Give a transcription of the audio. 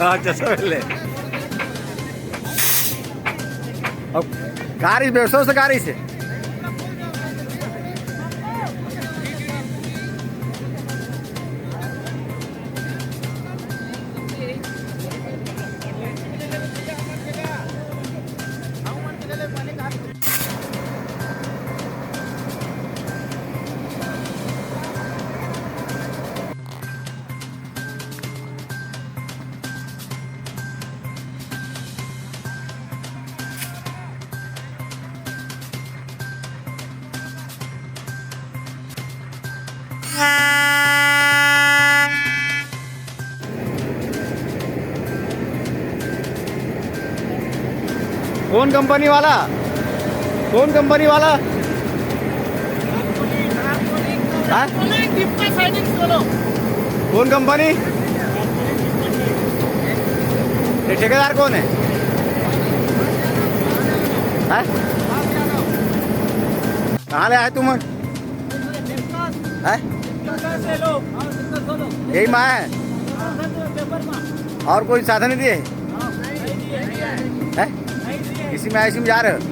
चष्मा पहले अब गाड़ी बेसो से गाड़ी से कौन कंपनी वाला कौन कंपनी वाला हाँ? कौन कंपनी ये ठेकेदार कौन है हाँ? कहाँ ले आए तुम हाँ? यही माँ है और कोई साधन नहीं दिए है इसी में ऐसी में जा रहे हो